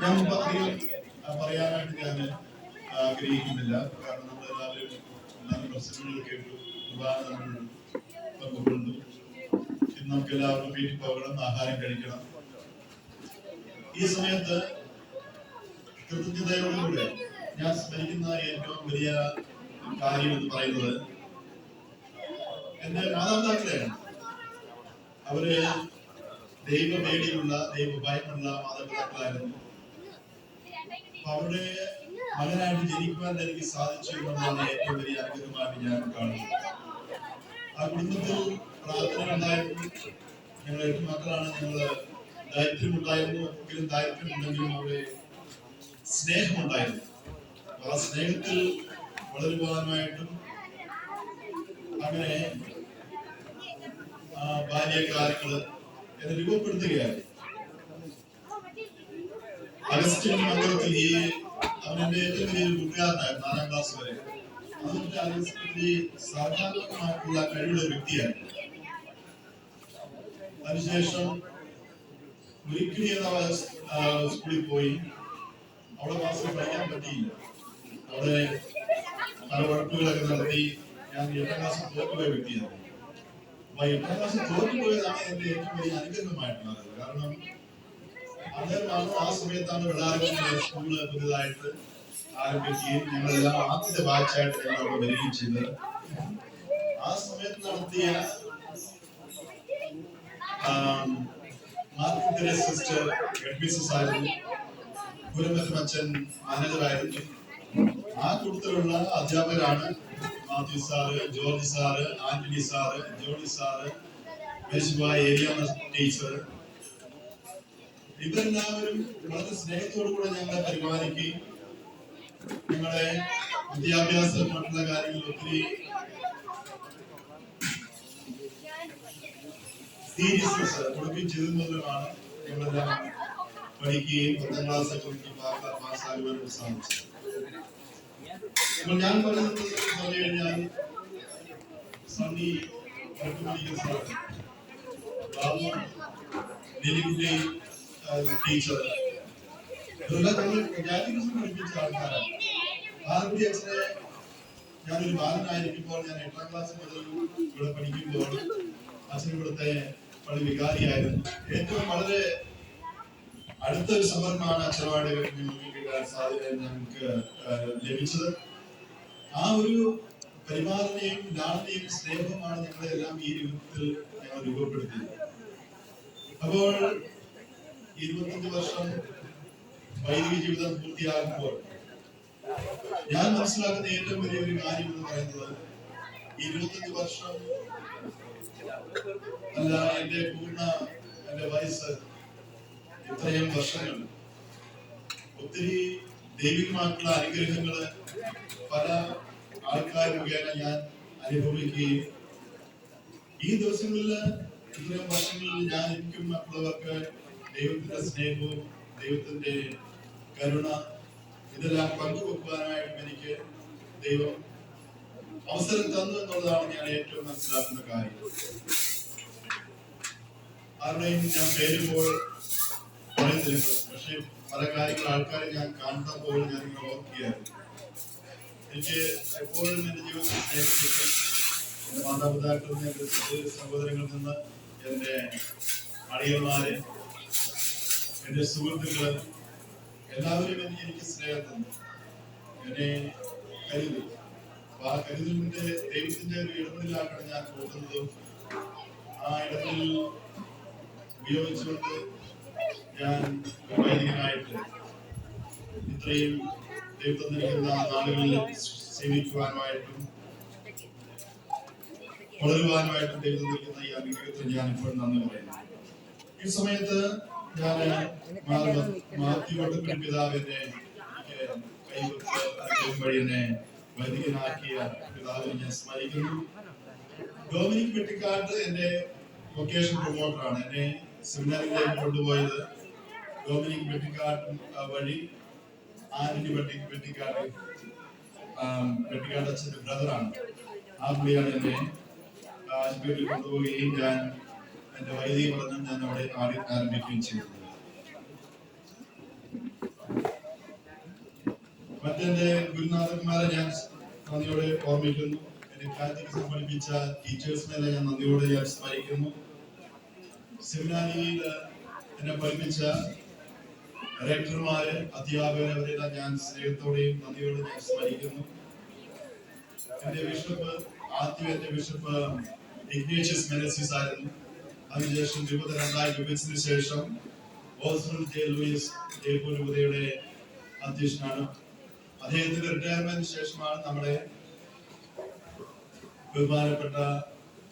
ഞാൻ അധികം പറയാനായിട്ട് ഞാൻ ആഗ്രഹിക്കുന്നില്ല. കാരണം നമ്മളെല്ലാവരും നല്ല പ്രസംഗങ്ങൾ കേട്ടു, കുർബാന നമ്മൾ പങ്കുകൊണ്ടു. ഇന്ന് നമുക്ക് എല്ലാവർക്കും വീട്ടിൽ പോകണം, ആഹാരം കഴിക്കണം. ഈ സമയത്ത് കൃതജ്ഞതയോടുകൂടെ ഞാൻ സ്മരിക്കുന്ന ഏറ്റവും വലിയ കാര്യം എന്ന് പറയുന്നത് എന്റെ മാതാപിതാക്കളെയാണ്. അവര് ദൈവപേടിയുള്ള, ദൈവഭയമുള്ള മാതാപിതാക്കളായിരുന്നു. അവരുടെ മകനായിട്ട് ജനിക്കുവാൻ എനിക്ക് സാധിച്ചു എന്നുള്ളതാണ് ഏറ്റവും വലിയ അനുഗ്രഹമായിട്ട് ഞാൻ കാണുന്നത്. ആ കുടുംബത്തിൽ പ്രാർത്ഥന ഉണ്ടായിരുന്നു. ഞങ്ങൾ 8 മക്കളാണ്. ഞങ്ങള് ദാരിദ്ര്യമുണ്ടായിരുന്നു. എങ്കിലും ദാരിദ്ര്യമുണ്ടെങ്കിലും അവിടെ സ്നേഹമുണ്ടായിരുന്നു. ആ സ്നേഹത്തിൽ വളരുവാനായിട്ടും അങ്ങനെ ബാല്യകാലങ്ങള് എന്നെ രൂപപ്പെടുത്തുകയായിരുന്നു. അഗസ്റ്റിൻ മണ്ഡലത്തിൽ അവനെന്റെ ഏറ്റവും വലിയൊരു കൂട്ടുകാരനായിരുന്നു 4ാം ക്ലാസ് വരെ. അതുകൊണ്ട് അഗസ്റ്റിന്റെ സാധാരണമായിട്ടുള്ള കഴിവുള്ള വ്യക്തിയാണ്. അതിനുശേഷം ഒരിക്കലും സ്കൂളിൽ പോയി. അവിടെ ക്ലാസ്സിൽ പഠിക്കാൻ പറ്റിയില്ല. അവിടെ പല വഴക്കുകളൊക്കെ നടത്തി ഞാൻ 8ാം ക്ലാസ്സിൽ തോറ്റുപോയ വ്യക്തിയാണ്. അപ്പൊ 8ാം ക്ലാസ്സിൽ തോറ്റുപോയതാണ് എന്റെ ഏറ്റവും വലിയ അനുഗ്രഹമായിട്ടുള്ളത്. കാരണം അദ്ദേഹമാണ് ആ സമയത്താണ് വെള്ളാരക്കരയിലെ സ്കൂള് പുതിയതായിട്ട് ആരംഭിക്കുകയും ഞങ്ങളെല്ലാം ആദ്യത്തെ ബാച്ചായിട്ട് ഞങ്ങൾ അവിടെ വരികയും ചെയ്തത്. ആ സമയത്ത് നടത്തിയ മാർക്കറ്റ് സിസ്റ്റർ ഹെഡ്മിസ്സസ് ആയിരുന്നു. കുരമച്ചൻ മാനേജറായിരുന്നു. ആ കൂട്ടത്തിലുള്ള അധ്യാപകരാണ് Mathew sir, George sir, Antony sir, Johnny sir, Ariana teacher. ഇവരെല്ലാവരും വളരെ സ്നേഹത്തോടു കൂടെ ഞങ്ങളെ പരിപാലിക്കുകയും ഞങ്ങളെ വിദ്യാഭ്യാസം മറ്റുള്ള കാര്യങ്ങളിൽ ഒത്തിരി സീരിയസ്നെസ് കൊടുക്കുകയും ചെയ്തതുകൊണ്ടാണ് ഞങ്ങളെല്ലാം പഠിക്കുകയും 10ാം ക്ലാസ് പാസ്സാകുവാനും സാധിച്ചത്. ഞാൻ പറയുന്നത് പറഞ്ഞു കഴിഞ്ഞാൽ സണ്ണി സാർ, ബാബു, ദിലീപിന്റെ ടീച്ചർ, ഇതെല്ലാം നമ്മൾ വിദ്യാഭ്യാസം പഠിപ്പിച്ച ആൾക്കാരാണ്. ഭാരതി അച്ഛനെ ഞാനൊരു ബാലനായിരിക്കുമ്പോൾ, ഞാൻ 8ാം ക്ലാസ് മുതൽ ഇവിടെ പഠിക്കുമ്പോൾ അച്ഛൻ ഇവിടുത്തെ പള്ളി വികാരിയായിരുന്നു. ഏറ്റവും വളരെ അടുത്തൊരു സമ്പർക്കമാണ് അച്ഛനുമായിട്ട് ഞങ്ങൾക്ക് ലഭിച്ചത്. ആ ഒരു പരിപാലനയും ലാളനയും സ്നേഹവുമാണ് ഞങ്ങളെല്ലാം ഈ രൂപത്തിൽ ഞങ്ങൾ രൂപപ്പെടുത്തിയത്. അപ്പോൾ 25 വർഷം വൈദിക ജീവിതം പൂർത്തിയാകുമ്പോൾ ഞാൻ മനസ്സിലാക്കുന്ന ഏറ്റവും വലിയൊരു കാര്യം എന്ന് പറയുന്നത് 25 വർഷം അല്ല, എന്റെ വയസ്സ് ഇത്രയും വർഷങ്ങൾ ഒത്തിരി ദൈവികമായിട്ടുള്ള അനുഗ്രഹങ്ങള് പല ആൾക്കാർ മുഖേന ഞാൻ അനുഭവിക്കുകയും ഈ ദിവസങ്ങളില് ഇത്രയും വർഷങ്ങളിൽ ഞാൻ എനിക്കും മറ്റുള്ളവർക്ക് ദൈവത്തിന്റെ സ്നേഹവും ദൈവത്തിന്റെ കരുണ ഇതെല്ലാം പങ്കുവെക്കുവാനായിട്ടും എനിക്ക് ദൈവം അവസരം തന്നു എന്നുള്ളതാണ് ഞാൻ ഏറ്റവും മനസ്സിലാക്കുന്ന കാര്യം. ആരുടെയും ഞാൻ പേരുമ്പോൾ പറയുന്നില്ല, പക്ഷെ പല കാര്യങ്ങൾ ആൾക്കാരെ ഞാൻ കാണുമ്പോൾ ഞാൻ ഇങ്ങനെ ഓർക്കുകയായിരുന്നു. എനിക്ക് എപ്പോഴും എന്റെ ജീവിതത്തിൽ സ്നേഹിച്ചിട്ട് എന്റെ മാതാപിതാക്കളിൽ നിന്ന്, എന്റെ സഹോദരങ്ങളിൽ നിന്ന്, എന്റെ അളിയന്മാര്, എന്റെ സുഹൃത്തുക്കള് എല്ലാവരും എനിക്ക് സ്നേഹം തന്നു, എന്നെ കരുതി. അപ്പൊ ആ കരുതലിന്റെ ദൈവത്തിന്റെ ഒരു ഇടപെടലാക്കണം ഞാൻ പോകുന്നതും. ആ ഇടപെടൽ ഉപയോഗിച്ചുകൊണ്ട് ഞാൻ വൈദികനായിട്ട് ഇത്രയും ദൈവം തന്നിരിക്കുന്ന നാളുകളിൽ സേവിക്കുവാനുമായിട്ടും വളരുവാനുമായിട്ടും ദൈവം തന്നിരിക്കുന്ന ഈ അനുഗ്രഹത്തിൽ ഞാൻ ഇപ്പോൾ നന്ദി പറയുന്നു. ഈ സമയത്ത് ഞാൻ മാത്യു വട്ടക്കുഴി പിതാവിനെ കൈവച്ച് വഴി എന്നെ വൈദികനാക്കിയ പിതാവിനെ ഞാൻ സ്മരിക്കുന്നു. ഡൊമിനിക് വെട്ടിക്കാട്ട് എന്റെ വൊക്കേഷൻ പ്രൊമോട്ടറാണ്. എന്നെ സെമിനാറിലേക്ക് കൊണ്ടുപോയത് ഡൊമിനിക് വെട്ടിക്കാട്ട് വഴി. ആന്റണി വെട്ടിക്കാട്ട് അച്ഛന്റെ ബ്രദറാണ്. ആ പുള്ളിയാണ് എന്നെ ആശുപത്രിയിൽ കൊണ്ടുപോവുകയും ഞാൻ എന്റെ വൈദിക പഠനം ഞാൻ അവിടെ ആരംഭിക്കുകയും ചെയ്തത്. മറ്റെന്റെ ഗുരുനാഥന്മാരെ ഞാൻ നന്ദിയോടെ ഓർമ്മിക്കുന്നു. എന്നെ കാറ്റഗറിസം പഠിപ്പിച്ച ടീച്ചേഴ്സിനെ ഞാൻ നന്ദിയോടെ ഞാൻ സ്മരിക്കുന്നു. സെമിനാരിയിൽ എന്നെ പഠിപ്പിച്ച റെക്ടർമാര്, അധ്യാപകരെ അവരെല്ലാം ഞാൻ സ്നേഹത്തോടെയും നന്ദിയോടെ ഞാൻ സ്മരിക്കുന്നു. എന്റെ ബിഷപ്പ്, ആദ്യം എന്റെ ബിഷപ്പ് ഇഗ്നേഷ്യസ് മെനസിസ് ആയിരുന്നു. അതിനുശേഷം രൂപത രണ്ടായി വിഭജിച്ചതിനു ശേഷം ഓസ്മൻ ജെ ലൂയിസ് രൂപതയുടെ അധ്യക്ഷനാണ്. അദ്ദേഹത്തിന്റെ റിട്ടയർമെന്റിന് ശേഷമാണ് നമ്മുടെ ബഹുമാനപ്പെട്ട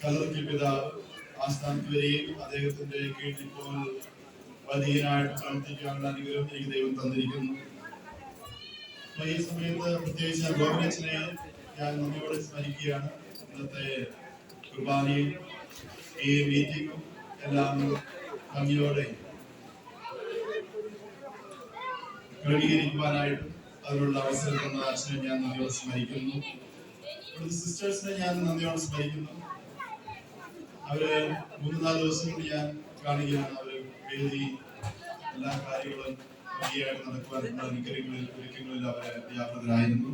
കലർക്കി പിതാവ് ആസ്ഥാനത്ത് വരികയും അദ്ദേഹത്തിന്റെ കീഴിൽ ഇപ്പോൾ വലിയനായിട്ട് പ്രവർത്തിക്കാനുള്ള അനുഗ്രഹം എനിക്ക് ദൈവം തന്നിരിക്കുന്നു. ഈ സമയത്ത് പ്രത്യേകിച്ച് ഞാൻ ഗോവിനച്ചനെ ഞാൻ നന്ദിയോടെ സ്മരിക്കുകയാണ്. ഇന്നത്തെ കുർബാനയും ഈ മീറ്റിംഗും എല്ലാം ഭംഗിയോടെ ക്രമീകരിക്കുവാനായിട്ടും അതിനുള്ള അവസരം തന്ന അച്ഛനെ ഞാൻ നന്ദിയോടെ സ്മരിക്കുന്നു. സിസ്റ്റേഴ്സിനെ ഞാൻ നന്ദിയോടെ സ്മരിക്കുന്നു. അവര് 3-4 ദിവസം കൊണ്ട് ഞാൻ കാണുകയാണ്. അവര് വേദി എല്ലാ കാര്യങ്ങളും ഭംഗിയായിട്ട് നടക്കുവാനുള്ള ഒരുക്കങ്ങളിൽ അവരെ വ്യാപൃതരായിരുന്നു.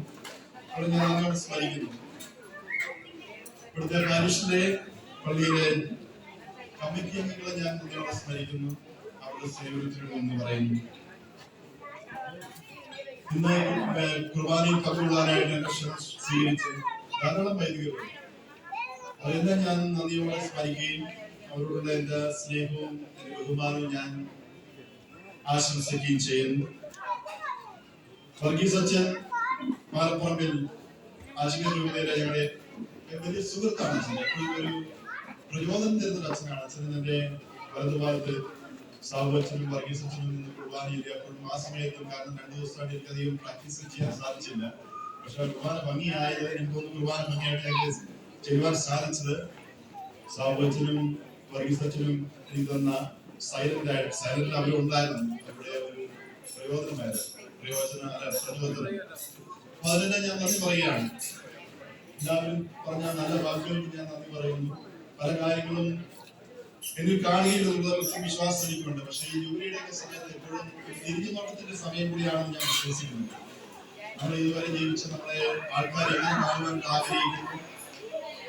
അവിടെ ഞാൻ നന്ദിയോടെ സ്മരിക്കുന്നു. ഇവിടുത്തെ പാരിഷിലെ പള്ളിയിലെ കമ്മിറ്റി അംഗങ്ങളെ ഞാൻ നന്ദിയോടെ സ്മരിക്കുന്നു. അവരുടെ സേവനത്തിനോട് എന്ന് പറയുന്നു. ഇന്ന് കുർബാനയിൽ പങ്കുകൊള്ളാനായിട്ട് എന്നെ സ്വീകരിച്ച് ധാരാളം വൈദികരുണ്ട്. അവരെല്ലാം ഞാൻ നന്ദിയോടെ സ്മരിക്കുകയും അവരോടുള്ള എന്റെ സ്നേഹവും എന്റെ ബഹുമാനവും ഞാൻ ആശംസിക്കുകയും ചെയ്യുന്നു. വർഗീസ് അച്ഛൻ പാലപ്പറമ്പിൽ ആശിക രൂപതയിലെ ഞങ്ങളുടെ വലിയ സുഹൃത്താണ്. അച്ഛൻ എപ്പോഴും ഒരു പ്രചോദനം തരുന്ന അച്ഛനാണ്. അച്ഛൻ എന്റെ വലതുഭാഗത്ത് സാഹുവച്ചനും വർഗീസ് അച്ഛനും നിന്ന് കുർബാനയിൽ എപ്പോഴും ആ സമയത്തും, കാരണം 2 ദിവസമായിട്ട് എനിക്കധികം പ്രാക്ടീസ് ചെയ്യാൻ സാധിച്ചില്ല. പക്ഷെ കുർബാന ഭംഗിയായത് എനിക്ക് തോന്നുന്നു. കുർബാന ഭംഗിയായിട്ട് എനിക്ക് ചെയ്യുവാൻ സാധിച്ചത് സാഹുവച്ചനും വർഗീസ് അച്ഛനും എനിക്ക് തന്ന സൈലന്റ് അവരുണ്ടായിരുന്നു. അവിടെ ഒരു പ്രയോജനം അതിനെല്ലാം ഞാൻ നന്ദി പറയുകയാണ്. എല്ലാവരും പറഞ്ഞ നല്ല വാക്കുകൾക്ക് ഞാൻ നന്ദി പറയുന്നു. പല കാര്യങ്ങളും എന്നിൽ കാണുകയില്ല വിശ്വാസം എനിക്കുണ്ട്. പക്ഷെ ഈ ജൂബിലിയുടെയൊക്കെ സമയത്ത് എപ്പോഴും തിരിഞ്ഞു നോട്ടത്തിന്റെ സമയം കൂടിയാണെന്ന് ഞാൻ വിശ്വസിക്കുന്നു. നമ്മൾ ഇതുവരെ ജീവിച്ച നമ്മളെ ആൾക്കാർ എങ്ങനെ കാണുവാൻ ആഗ്രഹിക്കുന്നു.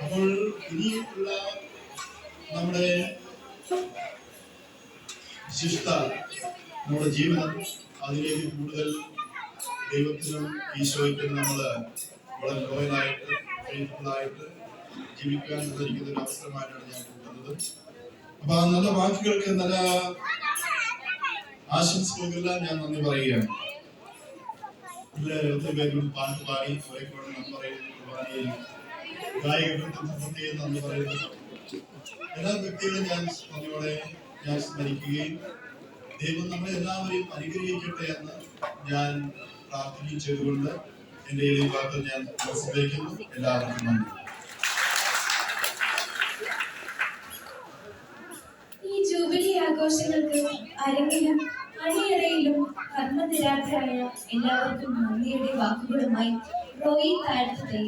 അപ്പോൾ ഇനിയുള്ള നമ്മുടെ ശിഷ്ട നമ്മുടെ ജീവിതം അതിലേക്ക് കൂടുതൽ ദൈവത്തിനും ഈശോയ്ക്കും നമ്മൾ വളരെ ലോയലായിട്ട് ഫെയ്ത്ത്ഫുള്ളായിട്ട് ജീവിക്കാൻ സാധിക്കുന്ന ഒരു അവസരമായിട്ടാണ് ഞാൻ കൂട്ടുന്നത്. അപ്പൊ ആ നല്ല വാക്കുകൾക്ക്, നല്ല ആശംസകൾക്കെല്ലാം ഞാൻ നന്ദി പറയുകയാണ്. ഒത്തിരി പേരും പാട്ട് പാടി നന്ദി പറയുന്നു. കുർബാനയിൽ ഗായകർക്ക് നന്ദി പറയുന്നു. എല്ലാ വ്യക്തികളും ഞാൻ നന്ദിയോടെ ഞാൻ സ്മരിക്കുകയും ദൈവം നമ്മളെ എല്ലാവരെയും അനുഗ്രഹിക്കട്ടെ എന്ന് ഞാൻ പ്രാർത്ഥിക്കുകയും ചെയ്തുകൊണ്ട് എന്റെ ഈ വാക്കുകൾ ഞാൻ പ്രസംഗിക്കുന്നു. എല്ലാവർക്കും നന്ദി. ഈ ജൂബിലി ആഘോഷങ്ങൾക്ക് അരങ്ങിലും അണിയറയിലും കർമ്മനിരാധരായ എല്ലാവർക്കും നന്ദിയുടെ വാക്കുകളുമായി റോയി താഴ്ത്തട്ടെ.